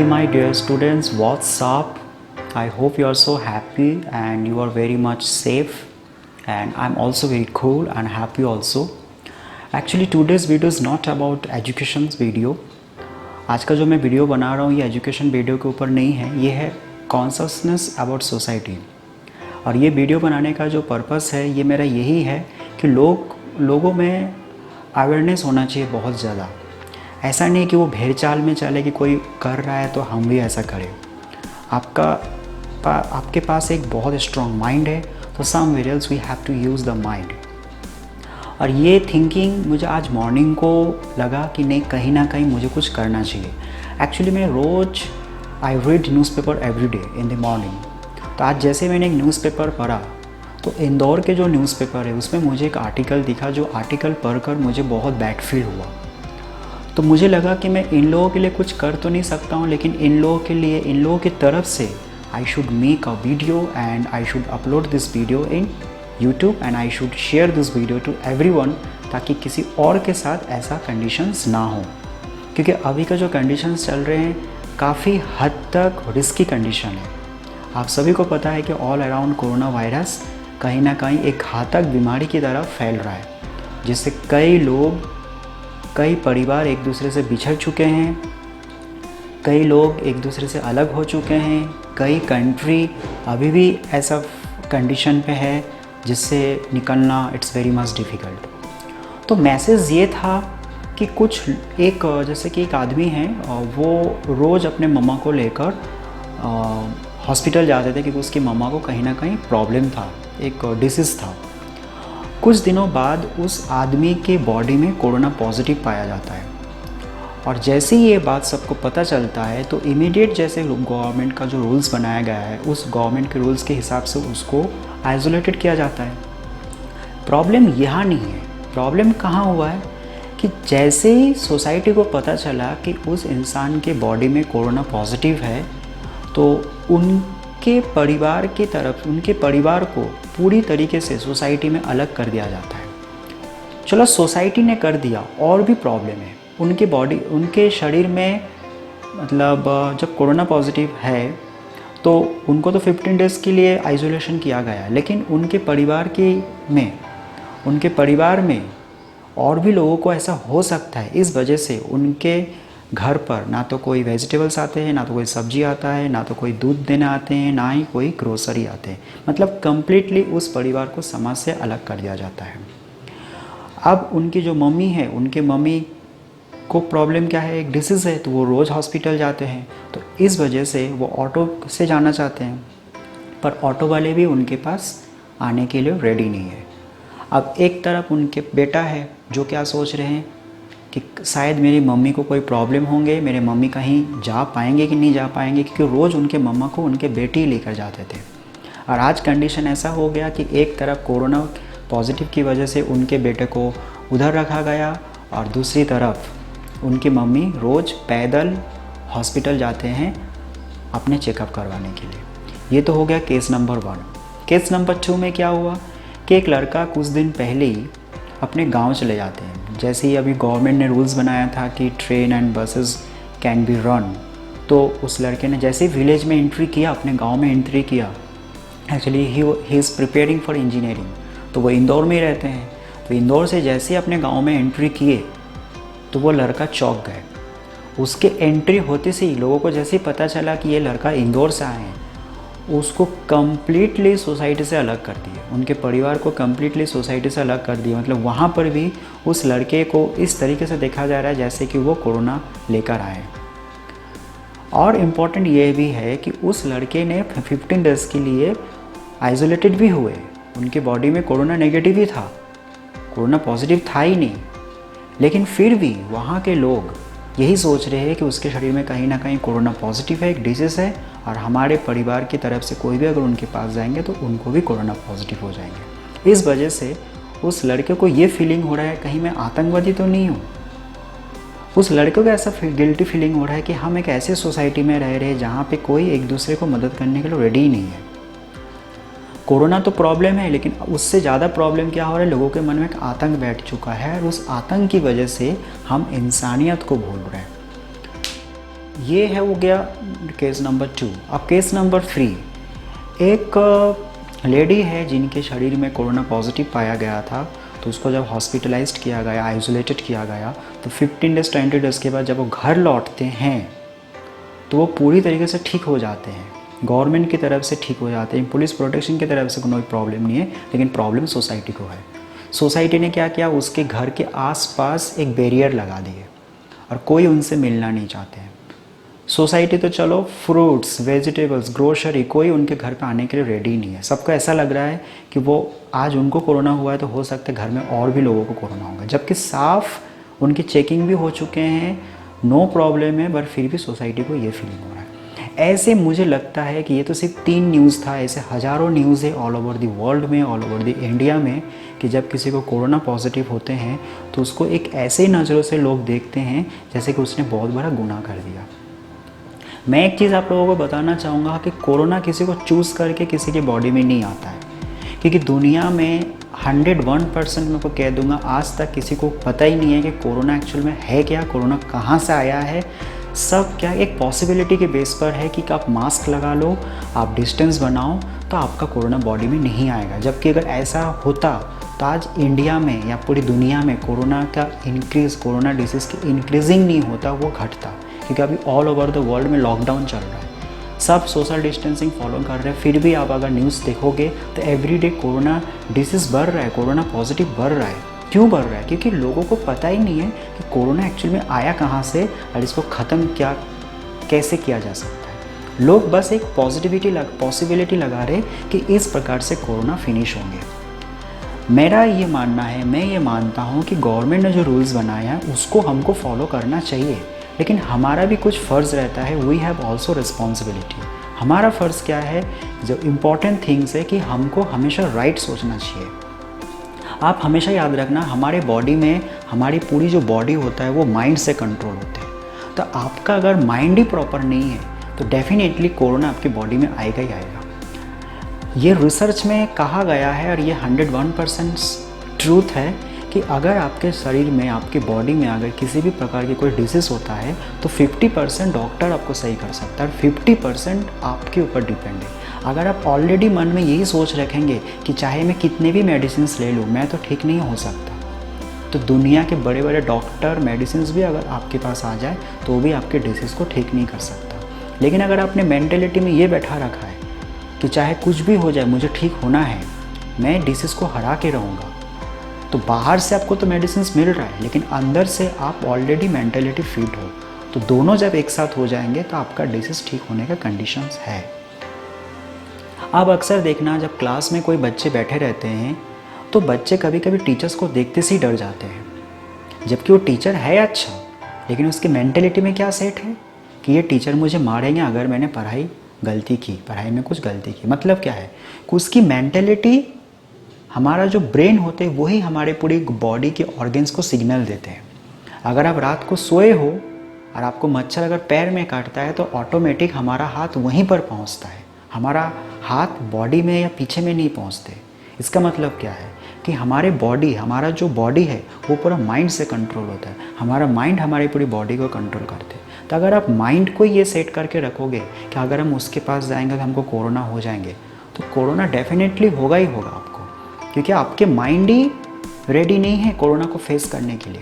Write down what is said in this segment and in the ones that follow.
my dear students, what's up? I hope you are so happy and you are very much safe, and I'm also very cool and happy also. Actually today's video is not about education video. आज का जो मैं video बना रहा हूँ ये education video के ऊपर नहीं है, ये है कॉन्शसनेस अबाउट सोसाइटी। और ये वीडियो बनाने का जो पर्पस है ये मेरा यही है कि लोगों में अवेयरनेस होना चाहिए बहुत ज़्यादा। ऐसा नहीं कि वो भेड़ चाल में चले कि कोई कर रहा है तो हम भी ऐसा करें। आपके पास एक बहुत स्ट्रॉन्ग माइंड है, तो somewhere else we have to use the mind. और ये थिंकिंग मुझे आज मॉर्निंग को लगा कि नहीं, कहीं ना कहीं मुझे कुछ करना चाहिए। एक्चुअली मैं रोज़ I read newspaper every day in the morning. तो आज जैसे मैंने एक न्यूज़पेपर पढ़ा तो इंदौर के जो न्यूज़पेपर है उसमें मुझे एक आर्टिकल दिखा, जो आर्टिकल पढ़कर मुझे बहुत बैड फील हुआ। तो मुझे लगा कि मैं इन लोगों के लिए कुछ कर तो नहीं सकता हूँ, लेकिन इन लोगों के लिए, इन लोगों की तरफ से I should make a video and I should upload this video in YouTube and I should share this video to everyone, ताकि किसी और के साथ ऐसा कंडीशंस ना हो। क्योंकि अभी का जो कंडीशंस चल रहे हैं काफ़ी हद तक रिस्की कंडीशन है। आप सभी को पता है कि ऑल अराउंड कोरोना वायरस कहीं ना कहीं एक घातक बीमारी की तरह फैल रहा है, जिससे कई परिवार एक दूसरे से बिछड़ चुके हैं, कई लोग एक दूसरे से अलग हो चुके हैं, कई कंट्री अभी भी ऐसा कंडीशन पे है जिससे निकलना इट्स वेरी मच डिफ़िकल्ट। तो मैसेज ये था कि जैसे कि एक आदमी है, वो रोज़ अपने मम्मा को लेकर हॉस्पिटल जाते थे क्योंकि उसकी मम्मा को कहीं ना कहीं प्रॉब्लम था, एक डिसीज़ था। कुछ दिनों बाद उस आदमी के बॉडी में कोरोना पॉजिटिव पाया जाता है, और जैसे ही ये बात सबको पता चलता है तो इमीडिएट जैसे गवर्नमेंट का जो रूल्स बनाया गया है उस गवर्नमेंट के रूल्स के हिसाब से उसको आइसोलेटेड किया जाता है। प्रॉब्लम यहाँ नहीं है, प्रॉब्लम कहाँ हुआ है कि जैसे ही सोसाइटी को पता चला कि उस इंसान के बॉडी में कोरोना पॉजिटिव है, तो उनके परिवार को पूरी तरीके से सोसाइटी में अलग कर दिया जाता है। चलो सोसाइटी ने कर दिया, और भी प्रॉब्लम है उनके शरीर में। मतलब जब कोरोना पॉजिटिव है तो उनको तो 15 डेज़ के लिए आइसोलेशन किया गया, लेकिन उनके परिवार में और भी लोगों को ऐसा हो सकता है। इस वजह से उनके घर पर ना तो कोई वेजिटेबल्स आते हैं, ना तो कोई सब्जी आता है, ना तो कोई दूध देने आते हैं, ना ही कोई ग्रोसरी आते हैं। मतलब कम्प्लीटली उस परिवार को समाज से अलग कर दिया जाता है। अब उनकी जो मम्मी है, उनके मम्मी को प्रॉब्लम क्या है, एक डिसीज़ है, तो वो रोज़ हॉस्पिटल जाते हैं। तो इस वजह से वो ऑटो से जाना चाहते हैं, पर ऑटो वाले भी उनके पास आने के लिए रेडी नहीं है। अब एक तरफ उनके बेटा है जो क्या सोच रहे हैं कि शायद मेरी मम्मी को कोई प्रॉब्लम होंगे, मेरे मम्मी कहीं जा पाएंगे कि नहीं जा पाएंगे, क्योंकि रोज़ उनके मम्मा को उनके बेटे ही लेकर जाते थे। और आज कंडीशन ऐसा हो गया कि एक तरफ कोरोना पॉजिटिव की वजह से उनके बेटे को उधर रखा गया, और दूसरी तरफ उनकी मम्मी रोज़ पैदल हॉस्पिटल जाते हैं अपने चेकअप करवाने के लिए। ये तो हो गया केस नंबर 1। केस नंबर 2 में क्या हुआ कि एक लड़का कुछ दिन पहले ही अपने गांव चले जाते हैं। जैसे ही अभी गवर्नमेंट ने रूल्स बनाया था कि train and buses can be run, तो उस लड़के ने जैसे ही विलेज में एंट्री किया, अपने गांव में एंट्री किया, actually he is preparing for engineering, तो वो इंदौर में ही रहते हैं। तो इंदौर से जैसे ही अपने गाँव में एंट्री किए तो वो लड़का चौंक गए। उसके एंट्री होते से ही लोगों को जैसे ही पता चला कि ये लड़का इंदौर से आए हैं, उसको कम्प्लीटली सोसाइटी से अलग कर दिया, उनके परिवार को कम्प्लीटली सोसाइटी से अलग कर दिया। मतलब वहाँ पर भी उस लड़के को इस तरीके से देखा जा रहा है जैसे कि वो कोरोना लेकर आए। और इम्पॉर्टेंट ये भी है कि उस लड़के ने 15 डेज़ के लिए आइसोलेटेड भी हुए, उनके बॉडी में कोरोना नेगेटिव ही था, कोरोना पॉजिटिव था ही नहीं, लेकिन फिर भी वहाँ के लोग यही सोच रहे हैं कि उसके शरीर में कहीं ना कहीं कोरोना पॉजिटिव है, एक डिजीज़ है, और हमारे परिवार की तरफ से कोई भी अगर उनके पास जाएंगे तो उनको भी कोरोना पॉजिटिव हो जाएंगे। इस वजह से उस लड़के को ये फीलिंग हो रहा है कहीं मैं आतंकवादी तो नहीं हूँ। उस लड़के को ऐसा गिल्टी फीलिंग हो रहा है कि हम एक ऐसे सोसाइटी में रह रहे हैं जहाँ पे कोई एक दूसरे को मदद करने के लिए रेडी ही नहीं है। कोरोना तो प्रॉब्लम है, लेकिन उससे ज़्यादा प्रॉब्लम क्या हो रहा है, लोगों के मन में एक आतंक बैठ चुका है, और उस आतंक की वजह से हम इंसानियत को भूल रहे हैं। ये है हो गया केस नंबर 2। अब केस नंबर 3, एक लेडी है जिनके शरीर में कोरोना पॉजिटिव पाया गया था, तो उसको जब हॉस्पिटलाइज्ड किया गया, आइसोलेटेड किया गया, तो 15 डेज़ 20 डेज़ के बाद जब वो घर लौटते हैं तो वो पूरी तरीके से ठीक हो जाते हैं, गवर्नमेंट की तरफ से ठीक हो जाते हैं, पुलिस प्रोटेक्शन की तरफ से कोई प्रॉब्लम नहीं है, लेकिन प्रॉब्लम सोसाइटी को है। सोसाइटी ने क्या किया, उसके घर के आसपास एक बैरियर लगा दिए और कोई उनसे मिलना नहीं चाहते हैं। सोसाइटी तो चलो फ्रूट्स, वेजिटेबल्स, ग्रोसरी, कोई उनके घर पे आने के लिए रेडी नहीं है। सबको ऐसा लग रहा है कि वो आज उनको कोरोना हुआ है तो हो सकता है घर में और भी लोगों को कोरोना होगा, जबकि साफ उनकी चेकिंग भी हो चुके हैं, नो प्रॉब्लम है, पर फिर भी सोसाइटी को ये फीलिंग हो रहा है। ऐसे मुझे लगता है कि ये तो सिर्फ 3 न्यूज़ था, ऐसे हज़ारों न्यूज़ है ऑल ओवर द वर्ल्ड में, ऑल ओवर द इंडिया में, कि जब किसी को कोरोना पॉजिटिव होते हैं तो उसको एक ऐसे नज़रों से लोग देखते हैं जैसे कि उसने बहुत बड़ा गुनाह कर दिया। मैं एक चीज़ आप लोगों को बताना चाहूँगा कि कोरोना किसी को चूज़ करके किसी की बॉडी में नहीं आता है, क्योंकि दुनिया में 101% मैं को कह दूँगा आज तक किसी को पता ही नहीं है कि कोरोना एक्चुअल में है क्या, कोरोना कहाँ से आया है। सब क्या एक पॉसिबिलिटी के बेस पर है कि आप मास्क लगा लो, आप डिस्टेंस बनाओ, तो आपका कोरोना बॉडी में नहीं आएगा। जबकि अगर ऐसा होता तो आज इंडिया में या पूरी दुनिया में कोरोना का इंक्रीज़, कोरोना डिसीज़ की इंक्रीजिंग नहीं होता, वो घटता, क्योंकि अभी ऑल ओवर द वर्ल्ड में लॉकडाउन चल रहा है, सब सोशल डिस्टेंसिंग फॉलो कर रहे हैं। फिर भी आप अगर न्यूज़ देखोगे तो एवरीडे कोरोना डिसीज़ बढ़ रहा है, कोरोना पॉजिटिव बढ़ रहा है। क्यों बढ़ रहा है? क्योंकि लोगों को पता ही नहीं है कि कोरोना एक्चुअल में आया कहाँ से और इसको ख़त्म क्या कैसे किया जा सकता है। लोग बस एक पॉसिबिलिटी लगा रहे कि इस प्रकार से कोरोना फिनिश होंगे। मेरा ये मानना है, मैं ये मानता हूँ कि गवर्नमेंट ने जो रूल्स बनाए हैं उसको हमको फॉलो करना चाहिए, लेकिन हमारा भी कुछ फ़र्ज़ रहता है। We have also responsibility. हमारा फ़र्ज़ क्या है, जो इम्पॉर्टेंट थिंग्स है कि हमको हमेशा राइट सोचना चाहिए। आप हमेशा याद रखना, हमारे बॉडी में हमारी पूरी जो बॉडी होता है वो माइंड से कंट्रोल होते हैं। तो आपका अगर माइंड ही प्रॉपर नहीं है तो डेफिनेटली कोरोना आपकी बॉडी में आएगा ही आएगा। ये रिसर्च में कहा गया है और ये 101% ट्रूथ है कि अगर आपके शरीर में, आपकी बॉडी में अगर किसी भी प्रकार की कोई डिसीज़ होता है तो 50% डॉक्टर आपको सही कर सकता है, 50% आपके ऊपर डिपेंड है। अगर आप ऑलरेडी मन में यही सोच रखेंगे कि चाहे मैं कितने भी मेडिसिन ले लूँ मैं तो ठीक नहीं हो सकता, तो दुनिया के बड़े बड़े डॉक्टर, मेडिसिन भी अगर आपके पास आ जाए तो भी आपके डिसीज़ को ठीक नहीं कर सकता। लेकिन अगर आपने मेंटेलिटी में ये बैठा रखा है कि चाहे कुछ भी हो जाए मुझे ठीक होना है, मैं डिसीज़ को हरा के रहूँगा, तो बाहर से आपको तो मेडिसिन मिल रहा है लेकिन अंदर से आप ऑलरेडी मेंटेलिटी फिट हो, तो दोनों जब एक साथ हो जाएंगे तो आपका डिसीज़ ठीक होने का कंडीशंस है। अब अक्सर देखना, जब क्लास में कोई बच्चे बैठे रहते हैं तो बच्चे कभी कभी टीचर्स को देखते से ही डर जाते हैं, जबकि वो टीचर है अच्छा, लेकिन उसकी मेंटेलिटी में क्या सेट है कि ये टीचर मुझे मारेंगे अगर मैंने पढ़ाई में कुछ गलती की। मतलब क्या है कि उसकी मेंटेलिटी, हमारा जो ब्रेन होते हैं वही हमारे पूरी बॉडी के ऑर्गन्स को सिग्नल देते हैं। अगर आप रात को सोए हो और आपको मच्छर अगर पैर में काटता है तो ऑटोमेटिक हमारा हाथ वहीं पर पहुंचता है, हमारा हाथ बॉडी में या पीछे में नहीं पहुंचते। इसका मतलब क्या है कि हमारा जो बॉडी है वो पूरा माइंड से कंट्रोल होता है, हमारा माइंड हमारी पूरी बॉडी को कंट्रोल करते हैं। तो अगर आप माइंड को ये सेट करके रखोगे कि अगर हम उसके पास जाएंगे तो हमको कोरोना हो जाएंगे, तो कोरोना डेफिनेटली होगा ही होगा आपको, क्योंकि आपके माइंड ही रेडी नहीं है कोरोना को फेस करने के लिए।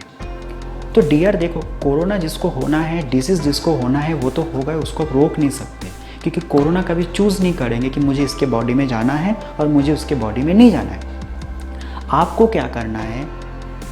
तो डियर देखो, कोरोना जिसको होना है, डिसीज़ जिसको होना है वो तो होगा, उसको रोक नहीं सकते, क्योंकि कोरोना कभी चूज़ नहीं करेंगे कि मुझे इसके बॉडी में जाना है और मुझे उसके बॉडी में नहीं जाना है। आपको क्या करना है,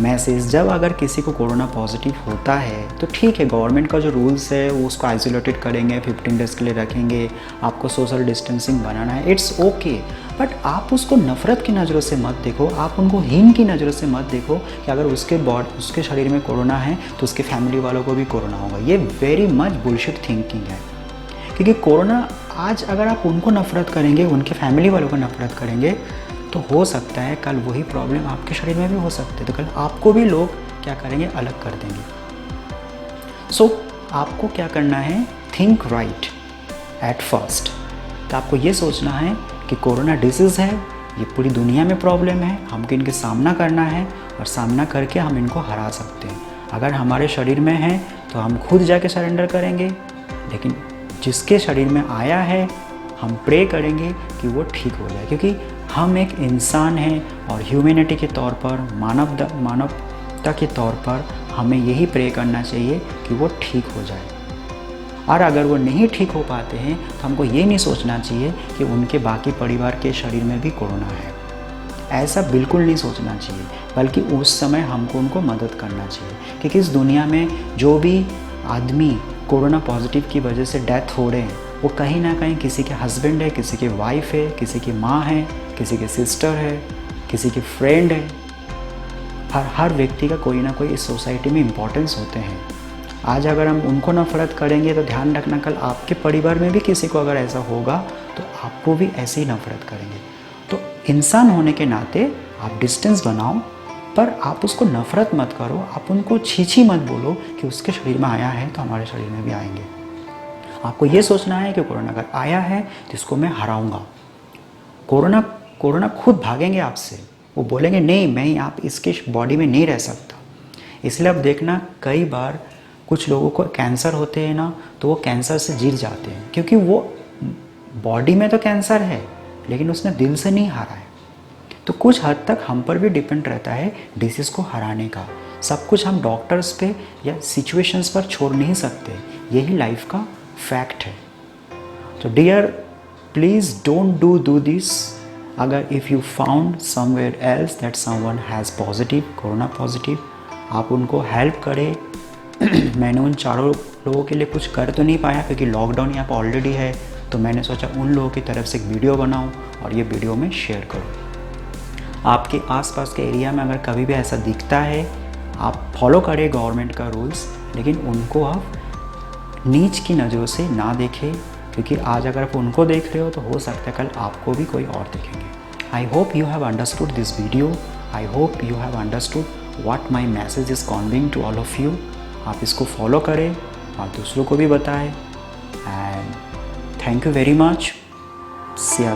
मैसेज, जब अगर किसी को कोरोना पॉजिटिव होता है तो ठीक है, गवर्नमेंट का जो रूल्स है वो उसको आइसोलेटेड करेंगे, 15 डेज़ के लिए रखेंगे, आपको सोशल डिस्टेंसिंग बनाना है, इट्स ओके। बट आप उसको नफ़रत की नज़रों से मत देखो, आप उनको हीन की नज़रों से मत देखो कि अगर उसके शरीर में कोरोना है तो उसके फैमिली वालों को भी कोरोना होगा। ये वेरी मच बुलशिट थिंकिंग है, क्योंकि कोरोना आज अगर आप उनको नफ़रत करेंगे, उनके फैमिली वालों को नफ़रत करेंगे, तो हो सकता है कल वही प्रॉब्लम आपके शरीर में भी हो सकते हैं, तो कल आपको भी लोग क्या करेंगे, अलग कर देंगे। सो आपको क्या करना है, थिंक राइट एट फर्स्ट। तो आपको ये सोचना है कि कोरोना डिसीज़ है, ये पूरी दुनिया में प्रॉब्लम है, हमको इनके सामना करना है और सामना करके हम इनको हरा सकते हैं। अगर हमारे शरीर में है तो हम खुद जाके सरेंडर करेंगे, लेकिन जिसके शरीर में आया है हम प्रे करेंगे कि वो ठीक हो जाए, क्योंकि हम एक इंसान हैं और ह्यूमैनिटी के तौर पर, मानवता के तौर पर हमें यही प्रे करना चाहिए कि वो ठीक हो जाए। और अगर वो नहीं ठीक हो पाते हैं तो हमको ये नहीं सोचना चाहिए कि उनके बाकी परिवार के शरीर में भी कोरोना है, ऐसा बिल्कुल नहीं सोचना चाहिए, बल्कि उस समय हमको उनको मदद करना चाहिए। क्योंकि इस दुनिया में जो भी आदमी कोरोना पॉजिटिव की वजह से डेथ हो रहे हैं वो कहीं ना कहीं किसी के हस्बैंड है, किसी के वाइफ है, किसी की माँ है, किसी के सिस्टर है, किसी के फ्रेंड है। हर व्यक्ति का कोई ना कोई इस सोसाइटी में इम्पोर्टेंस होते हैं। आज अगर हम उनको नफरत करेंगे तो ध्यान रखना कल आपके परिवार में भी किसी को अगर ऐसा होगा तो आपको भी ऐसे ही नफरत करेंगे। तो इंसान होने के नाते आप डिस्टेंस बनाओ, पर आप उसको नफरत मत करो, आप उनको छीछी मत बोलो कि उसके शरीर में आया है तो हमारे शरीर में भी आएंगे। आपको ये सोचना है कि कोरोना अगर आया है तो इसको मैं हराऊंगा। कोरोना खुद भागेंगे आपसे, वो बोलेंगे नहीं मैं आप इसके बॉडी में नहीं रह सकता। इसलिए अब देखना कई बार कुछ लोगों को कैंसर होते हैं ना, तो वो कैंसर से जीत जाते हैं, क्योंकि वो बॉडी में तो कैंसर है लेकिन उसने दिल से नहीं हारा है। तो कुछ हद तक हम पर भी डिपेंड रहता है डिसीज़ को हराने का। सब कुछ हम डॉक्टर्स पे या सिचुएशंस पर छोड़ नहीं सकते, यही लाइफ का फैक्ट है। तो dear please don't do this. अगर if you found somewhere else that someone has positive, corona positive, आप उनको हेल्प करें। मैंने उन चारों लोगों के लिए कुछ कर तो नहीं पाया क्योंकि लॉकडाउन यहाँ पर ऑलरेडी है, तो मैंने सोचा उन लोगों की तरफ से एक वीडियो बनाऊँ और ये वीडियो में शेयर करूँ। आपके आसपास के एरिया में अगर कभी भी ऐसा दिखता है आप फॉलो करें गवर्नमेंट का रूल्स, लेकिन उनको आप नीच की नज़रों से ना देखें, क्योंकि आज अगर आप उनको देख रहे हो तो हो सकता है कल आपको भी कोई और देखेंगे। I hope you have understood this video, I hope you have understood what my message is conveying to all of you. आप इसको फॉलो करें और दूसरों को भी बताएं। And thank you very much. Siya.